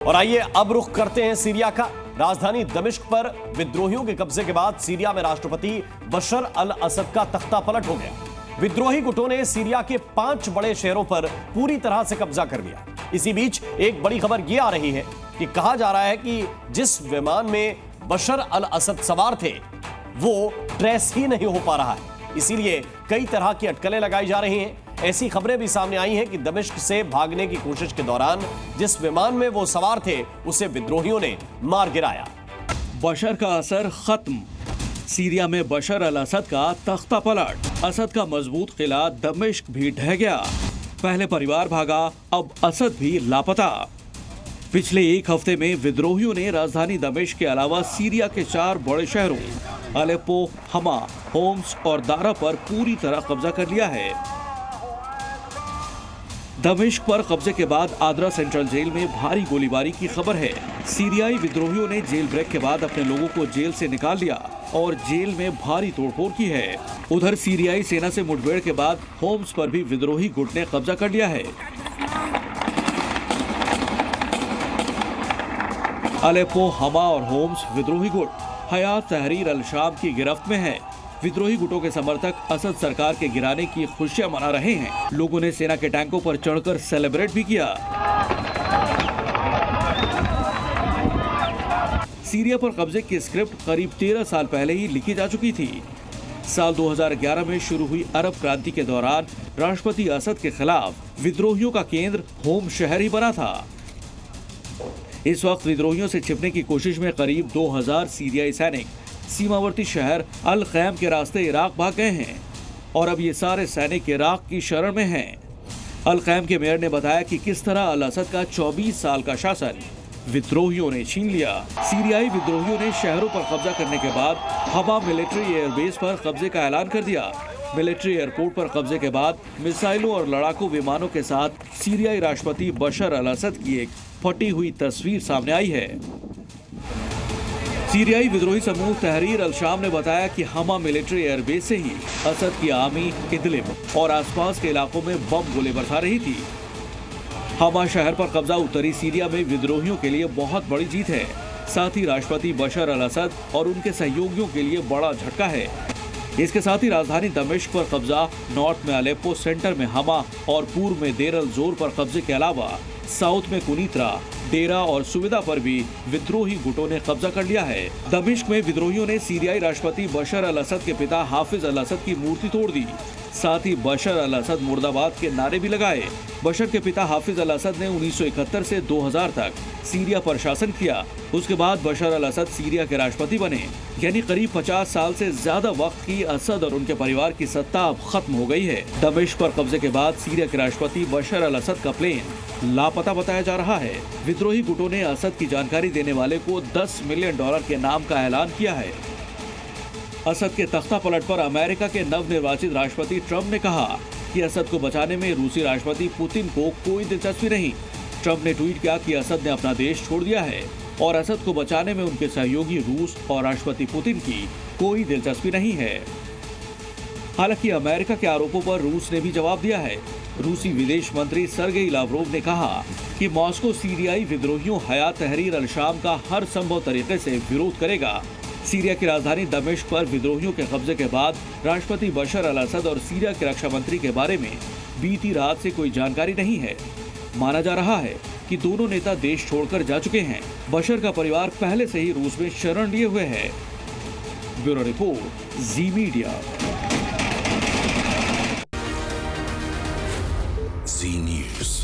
और आइए अब रुख करते हैं सीरिया का। राजधानी दमिश्क पर विद्रोहियों के कब्जे के बाद सीरिया में राष्ट्रपति बशर अल असद का तख्ता पलट हो गया। विद्रोही गुटों ने सीरिया के 5 बड़े शहरों पर पूरी तरह से कब्जा कर लिया। इसी बीच एक बड़ी खबर यह आ रही है कि कहा जा रहा है कि जिस विमान में बशर अल असद सवार थे वो ट्रेस ही नहीं हो पा रहा है, इसीलिए कई तरह की अटकलें लगाई जा रही हैं। ऐसी खबरें भी सामने आई हैं कि दमिश्क से भागने की कोशिश के दौरान जिस विमान में वो सवार थे उसे विद्रोहियों ने मार गिराया। बशर का असर खत्म, सीरिया में बशर अल असद का तख्ता पलट, असद का मजबूत किला दमिश्क भी ढह गया। पहले परिवार भागा, अब असद भी लापता। पिछले एक हफ्ते में विद्रोहियों ने राजधानी दमिश्क के अलावा सीरिया के 4 बड़े शहरों अलेप्पो, हमा, होम्स और दारा पर पूरी तरह कब्जा कर लिया है। दमिश्क पर कब्जे के बाद आद्रा सेंट्रल जेल में भारी गोलीबारी की खबर है। सीरियाई विद्रोहियों ने जेल ब्रेक के बाद अपने लोगों को जेल से निकाल लिया और जेल में भारी तोड़फोड़ की है। उधर सीरियाई सेना से मुठभेड़ के बाद होम्स पर भी विद्रोही गुट ने कब्जा कर लिया है। अलेप्पो, हमा और होम्स विद्रोही गुट हयात तहरीर अल शाम की गिरफ्त में है। विद्रोही गुटों के समर्थक असद सरकार के गिराने की खुशियां मना रहे हैं। लोगों ने सेना के टैंकों पर चढ़कर सेलिब्रेट भी किया। सीरिया पर कब्जे की स्क्रिप्ट करीब 13 साल पहले ही लिखी जा चुकी थी। साल 2011 में शुरू हुई अरब क्रांति के दौरान राष्ट्रपति असद के खिलाफ विद्रोहियों का केंद्र होम शहर ही बना था। इस वक्त विद्रोहियों से छिपने की कोशिश में करीब 2000 सीरियाई सैनिक सीमावर्ती शहर अल खैम के रास्ते इराक भाग गए हैं और अब ये सारे सैनिक इराक की शरण में हैं। अल खैम के मेयर ने बताया कि किस तरह अल असद का 24 साल का शासन विद्रोहियों ने छीन लिया। सीरियाई विद्रोहियों ने शहरों पर कब्जा करने के बाद हमा मिलिट्री एयरबेस पर कब्जे का ऐलान कर दिया। मिलिट्री एयरपोर्ट पर कब्जे के बाद मिसाइलों और लड़ाकू विमानों के साथ सीरियाई राष्ट्रपति बशर अल असद की एक फटी हुई तस्वीर सामने आई है। सीरियाई विद्रोही समूह तहरीर अल शाम ने बताया कि हमा मिलिट्री एयरबेस से ही असद की आर्मी इदलिब और आसपास के इलाकों में बम गोले बरसा रही थी। हमा शहर पर कब्जा उत्तरी सीरिया में विद्रोहियों के लिए बहुत बड़ी जीत है। साथ ही राष्ट्रपति बशर अल असद और उनके सहयोगियों के लिए बड़ा झटका है। इसके साथ ही राजधानी दमिश्क पर कब्जा, नॉर्थ में अलेप्पो, सेंटर में हमा और पूर्व में देर अल जोर पर कब्जे के अलावा साउथ में कुनीत्रा, डेरा और सुविधा पर भी विद्रोही गुटों ने कब्जा कर लिया है। दमिश्क में विद्रोहियों ने सीरियाई राष्ट्रपति बशर अल असद के पिता हाफिज अल असद की मूर्ति तोड़ दी। साथ ही बशर अल असद मुर्दाबाद के नारे भी लगाए। बशर के पिता हाफिज अल असद ने 1971 से 2000 तक सीरिया पर शासन किया। उसके बाद बशर अल असद सीरिया के राष्ट्रपति बने, यानी करीब 50 साल से ज्यादा वक्त की असद और उनके परिवार की सत्ता अब खत्म हो गई है। दमिश्क पर कब्जे के बाद सीरिया के राष्ट्रपति बशर अल असद का प्लेन लापता बताया जा रहा है। विद्रोही गुटों ने असद की जानकारी देने वाले को $10 मिलियन के नाम का ऐलान किया है। असद के तख्ता पलट पर अमेरिका के नवनिर्वाचित राष्ट्रपति ट्रंप ने कहा कि असद को बचाने में रूसी राष्ट्रपति पुतिन को कोई दिलचस्पी नहीं। ट्रंप ने ट्वीट किया कि असद ने अपना देश छोड़ दिया है और असद को बचाने में उनके सहयोगी रूस और राष्ट्रपति पुतिन की कोई दिलचस्पी नहीं है। हालांकि अमेरिका के आरोपों पर रूस ने भी जवाब दिया है। रूसी विदेश मंत्री सरगेई लावरोव ने कहा कि मॉस्को सीरियाई विद्रोहियों हयात तहरीर अल शाम का हर संभव तरीके से विरोध करेगा। सीरिया की राजधानी दमिश्क पर विद्रोहियों के कब्जे के बाद राष्ट्रपति बशर अल असद और सीरिया के रक्षा मंत्री के बारे में बीती रात से कोई जानकारी नहीं है। माना जा रहा है कि दोनों नेता देश छोड़कर जा चुके हैं। बशर का परिवार पहले से ही रूस में शरण लिए हुए है। ब्यूरो रिपोर्ट, जी मीडिया। जी न्यूज़।